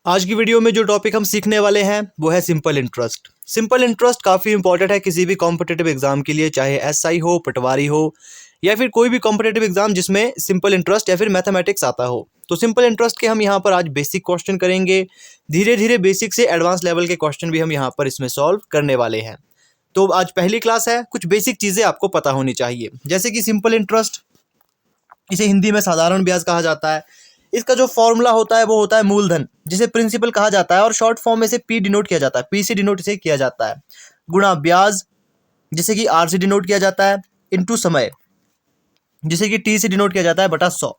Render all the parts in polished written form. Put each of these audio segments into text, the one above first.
आज की वीडियो में जो टॉपिक हम सीखने वाले हैं वो है सिंपल इंटरेस्ट। सिंपल इंटरेस्ट काफ़ी इंपॉर्टेंट है किसी भी कॉम्पिटिटिव एग्जाम के लिए, चाहे एसआई हो, पटवारी हो या फिर कोई भी कॉम्पिटिटिव एग्जाम जिसमें सिंपल इंटरेस्ट या फिर मैथमेटिक्स आता हो। तो सिंपल इंटरेस्ट के हम यहाँ पर आज बेसिक क्वेश्चन करेंगे। धीरे धीरे बेसिक से एडवांस लेवल के क्वेश्चन भी हम यहाँ पर इसमें सॉल्व करने वाले हैं। तो आज पहली क्लास है, कुछ बेसिक चीज़ें आपको पता होनी चाहिए, जैसे कि सिंपल इंटरेस्ट, इसे हिंदी में साधारण ब्याज कहा जाता है। इसका जो फॉर्मूला होता है वो होता है मूलधन, जिसे प्रिंसिपल कहा जाता है और शॉर्ट फॉर्म में से पी डिनोट किया जाता है, पी से डिनोट इसे किया जाता है, गुणा ब्याज जिसे कि आर से डिनोट किया जाता है, इनटू समय जिसे कि टी से डिनोट किया जाता है बटा 100।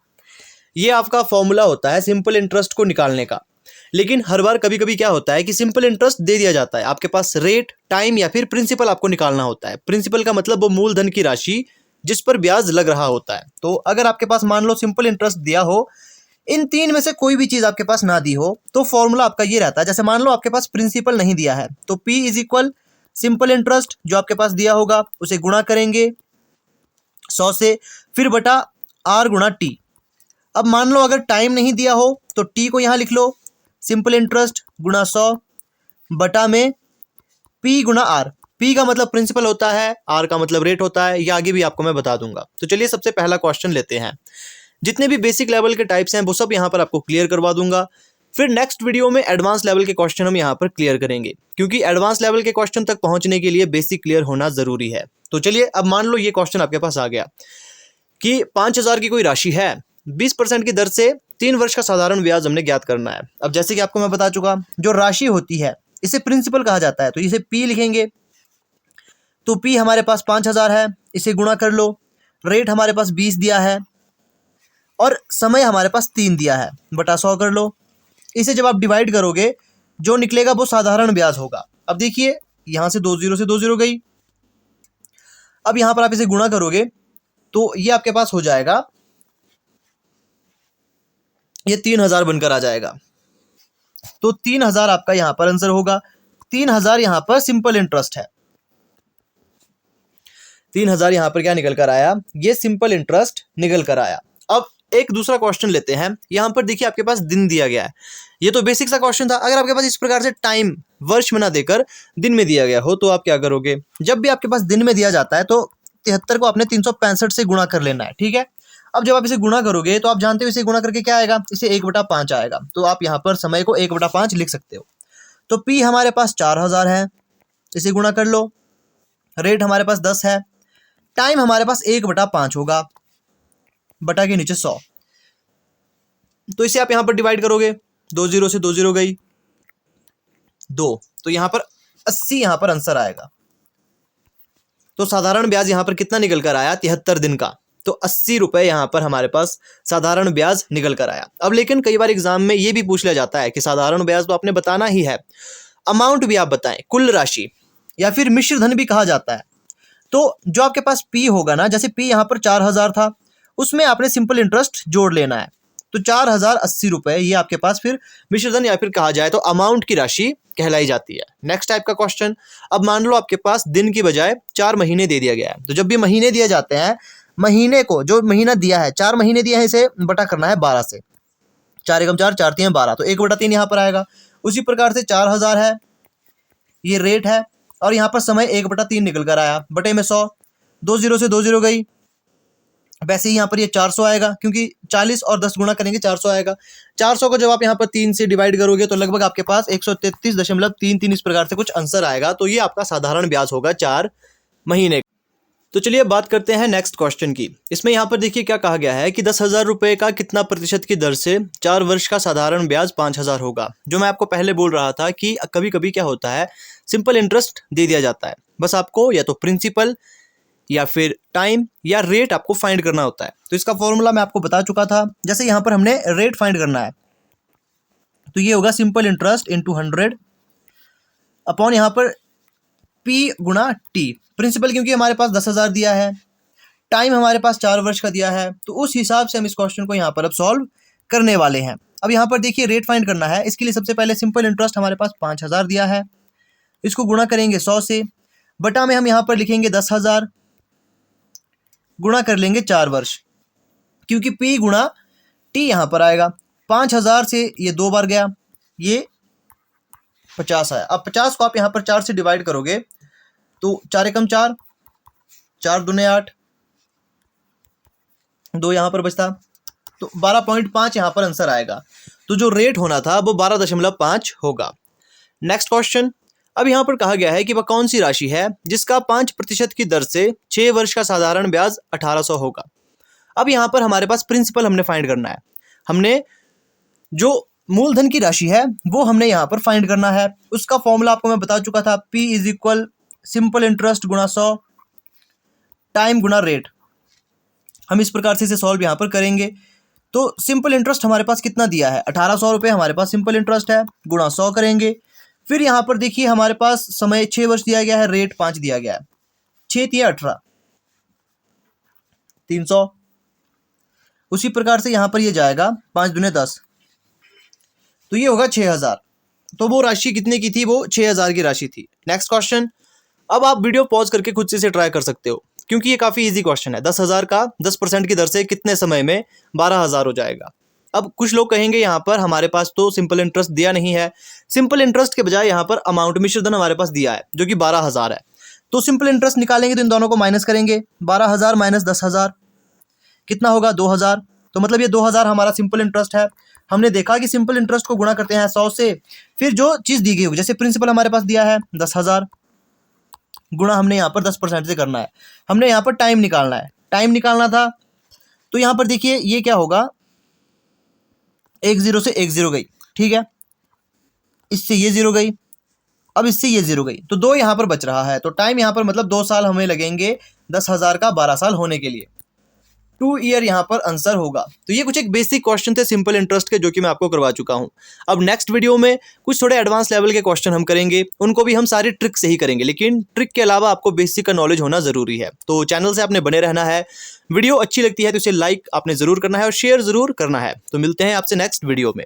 ये आपका फॉर्मूला होता है सिंपल इंटरेस्ट को निकालने का। लेकिन हर बार कभी कभी क्या होता है कि सिंपल इंटरेस्ट दे दिया जाता है, आपके पास रेट, टाइम या फिर प्रिंसिपल आपको निकालना होता है। प्रिंसिपल का मतलब वो मूलधन की राशि जिस पर ब्याज लग रहा होता है। तो अगर आपके पास मान लो सिंपल इंटरेस्ट दिया हो, इन तीन में से कोई भी चीज आपके पास ना दी हो, तो फॉर्मूला आपका ये रहता है। जैसे मान लो आपके पास प्रिंसिपल नहीं दिया है तो P is equal simple interest जो आपके पास दिया होगा उसे गुणा करेंगे 100 से, फिर बटा R गुणा T। अब मान लो अगर टाइम नहीं दिया हो तो T को यहां लिख लो, सिंपल इंटरेस्ट गुणा 100 बटा में P गुणा R। P का मतलब प्रिंसिपल होता है, R का मतलब रेट होता है, ये आगे भी आपको मैं बता दूंगा। तो चलिए सबसे पहला क्वेश्चन लेते हैं। जितने भी बेसिक लेवल के टाइप्स हैं वो सब यहाँ पर आपको क्लियर करवा दूंगा। फिर नेक्स्ट वीडियो में एडवांस लेवल के क्वेश्चन हम यहाँ पर क्लियर करेंगे, क्योंकि एडवांस लेवल के क्वेश्चन तक पहुंचने के लिए बेसिक क्लियर होना जरूरी है। तो चलिए अब मान लो ये क्वेश्चन आपके पास आ गया कि 5000 की कोई राशि है, 20% की दर से 3 वर्ष का साधारण ब्याज हमने ज्ञात करना है। अब जैसे कि आपको मैं बता चुका, जो राशि होती है इसे प्रिंसिपल कहा जाता है, तो इसे P लिखेंगे। तो P हमारे पास 5000 है, इसे गुणा कर लो, रेट हमारे पास 20 दिया है और समय हमारे पास 3 दिया है, बटा 100 कर लो। इसे जब आप डिवाइड करोगे जो निकलेगा वो साधारण ब्याज होगा। अब देखिए यहां से 2 जीरो से 2 जीरो गई। अब यहां पर आप इसे गुणा करोगे तो ये आपके पास हो जाएगा, ये 3000 बनकर आ जाएगा। तो 3000 आपका यहां पर आंसर होगा। 3000 यहां पर सिंपल इंटरेस्ट है। 3000 यहां पर क्या निकल कर आया, ये सिंपल इंटरेस्ट निकल कर आया। अब एक दूसरा क्वेश्चन लेते हैं। यहां पर देखिए आपके पास दिन दिया गया है, ये तो बेसिक सा क्वेश्चन था। अगर आपके पास इस प्रकार से टाइम वर्ष में ना देकर दिन में दिया गया हो तो आप क्या करोगे, जब भी आपके पास दिन में दिया जाता है तो 73 को आपने 365 से गुणा कर लेना है, ठीक है। अब जब आप इसे गुणा करोगे तो आप जानते हो इसे गुणा करके क्या आएगा, इसे 1/5 आएगा। तो आप यहाँ पर समय को 1/5 लिख सकते हो। तो P हमारे पास 4000 है, इसे गुणा कर लो, रेट हमारे पास 10 है, टाइम हमारे पास 1/5 होगा, बटा के नीचे 100। तो इसे आप यहां पर डिवाइड करोगे, 2 जीरो से 2 जीरो गई 2, तो यहां पर 80 यहां पर आंसर आएगा। तो साधारण ब्याज यहां पर कितना निकल कर आया, 73 दिन का। तो 80 रुपए यहां पर हमारे पास साधारण ब्याज निकल कर आया। अब लेकिन कई बार एग्जाम में यह भी पूछ लिया जाता है कि साधारण ब्याज तो आपने बताना ही है, अमाउंट भी आप बताएं, कुल राशि या फिर मिश्र धन भी कहा जाता है। तो जो आपके पास P होगा ना, जैसे P यहां पर 4000 था, उसमें आपने सिंपल इंटरेस्ट जोड़ लेना है। तो 4080 रुपए ये आपके पास फिर मिश्रधन या फिर कहा जाए तो अमाउंट की राशि कहलाई जाती है। नेक्स्ट टाइप का क्वेश्चन, अब मान लो आपके पास दिन की बजाय 4 महीने दे दिया गया है। तो जब भी महीने दिए जाते हैं, महीने को जो महीना दिया है, 4 महीने दिया है, इसे बटा करना है 12 से। 4 एकम 4, 4 3 12, तो 1/3 यहाँ पर आएगा। उसी प्रकार से 4000 है, ये रेट है, और यहाँ पर समय 1/3 निकल कर आया, बटे में 100। 2 जीरो से 2 जीरो गई। वैसे ही यहाँ पर ये 400 आएगा, क्योंकि 40 और 10 गुणा करेंगे 400 आएगा। 400 को जब आप यहाँ पर 3 से डिवाइड करोगे तो लगभग आपके पास 133.33 इस प्रकार से कुछ आंसर आएगा। तो ये आपका साधारण ब्याज होगा 4 महीने। तो चलिए बात करते हैं नेक्स्ट क्वेश्चन की। इसमें यहाँ पर देखिए क्या कहा गया है कि 10,000 रुपए का कितना प्रतिशत की दर से 4 वर्ष का साधारण ब्याज 5000 होगा। जो मैं आपको पहले बोल रहा था कि कभी कभी क्या होता है, सिंपल इंटरेस्ट दे दिया जाता है, बस आपको या तो प्रिंसिपल या फिर टाइम या रेट आपको फाइंड करना होता है। तो इसका फॉर्मूला मैं आपको बता चुका था। जैसे यहाँ पर हमने रेट फाइंड करना है तो ये होगा सिंपल इंटरेस्ट इंटू 100 अपॉन यहाँ पर P गुणा T। प्रिंसिपल क्योंकि हमारे पास 10,000 दिया है, टाइम हमारे पास 4 वर्ष का दिया है, तो उस हिसाब से हम इस क्वेश्चन को यहाँ पर अब सॉल्व करने वाले हैं। अब यहाँ पर देखिए रेट फाइंड करना है, इसके लिए सबसे पहले सिंपल इंटरेस्ट हमारे पास 5000 दिया है, इसको गुणा करेंगे 100 से, बटा में हम यहाँ पर लिखेंगे 10,000, गुणा कर लेंगे 4 वर्ष, क्योंकि P गुणा T यहाँ पर आएगा। 5000 से ये 2 बार गया, ये 50 आया। अब 50 को आप यहाँ पर 4 से डिवाइड करोगे तो 4 एकम 4, 4 दूने 8, 2 यहाँ पर बचता, तो 12.5 यहाँ पर आंसर आएगा। तो जो रेट होना था वो 12.5 होगा। नेक्स्ट क्वेश्चन, अब यहाँ पर कहा गया है कि वह कौन सी राशि है जिसका 5% की दर से 6 वर्ष का साधारण ब्याज 1800 होगा। अब यहाँ पर हमारे पास प्रिंसिपल हमने फाइंड करना है। हमने जो मूलधन की राशि है वो हमने यहाँ पर फाइंड करना है। उसका फॉर्मूला आपको मैं बता चुका था, P is equal simple interest गुणा 100 टाइम गुणा रेट। हम इस प्रकार से इसे सॉल्व यहाँ पर करेंगे। तो सिंपल इंटरेस्ट हमारे पास कितना दिया है, 1800 रुपये हमारे पास सिंपल इंटरेस्ट है, गुणा 100 करेंगे। फिर यहाँ पर देखिए हमारे पास समय 6 वर्ष दिया गया है, रेट 5 दिया गया है, 6 दिया 18, 300। उसी प्रकार से यहाँ पर ये जाएगा 5 दूने 10, तो ये होगा 6000। तो वो राशि कितने की थी, वो 6000 की राशि थी। नेक्स्ट क्वेश्चन, अब आप वीडियो पॉज करके खुद से इसे ट्राई कर सकते हो क्योंकि ये काफ़ी इजी क्वेश्चन है। 10,000 का 10% की दर से कितने समय में 12,000 हो जाएगा। अब कुछ लोग कहेंगे यहाँ पर हमारे पास तो सिंपल इंटरेस्ट दिया नहीं है, सिंपल इंटरेस्ट के बजाय यहाँ पर अमाउंट मिश्रधन हमारे पास दिया है जो कि 12,000 है। तो सिंपल इंटरेस्ट निकालेंगे तो इन दोनों को माइनस करेंगे, 12,000 माइनस 10,000 कितना होगा, 2,000। तो मतलब ये 2,000 हमारा सिंपल इंटरेस्ट है। हमने देखा कि सिंपल इंटरेस्ट को गुणा करते हैं 100 से, फिर जो चीज़ दी गई होगी, जैसे प्रिंसिपल हमारे पास दिया है 10,000, गुणा हमने यहाँ पर 10% से करना है। हमने यहाँ पर टाइम निकालना है, टाइम निकालना था। तो यहाँ पर देखिए ये क्या होगा, 1 0 से 1 0 गई, ठीक है, इससे ये 0 गई, अब इससे ये 0 गई, तो 2 यहाँ पर बच रहा है। तो टाइम यहाँ पर मतलब 2 साल हमें लगेंगे 10,000 का 12 साल होने के लिए, 2 ईयर यहाँ पर आंसर होगा। तो ये कुछ एक बेसिक क्वेश्चन थे सिंपल इंटरेस्ट के जो कि मैं आपको करवा चुका हूँ। अब नेक्स्ट वीडियो में कुछ थोड़े एडवांस लेवल के क्वेश्चन हम करेंगे, उनको भी हम सारी ट्रिक से ही करेंगे, लेकिन ट्रिक के अलावा आपको बेसिक का नॉलेज होना ज़रूरी है। तो चैनल से आपने बने रहना है। वीडियो अच्छी लगती है तो इसे लाइक आपने ज़रूर करना है और शेयर ज़रूर करना है। तो मिलते हैं आपसे नेक्स्ट वीडियो में।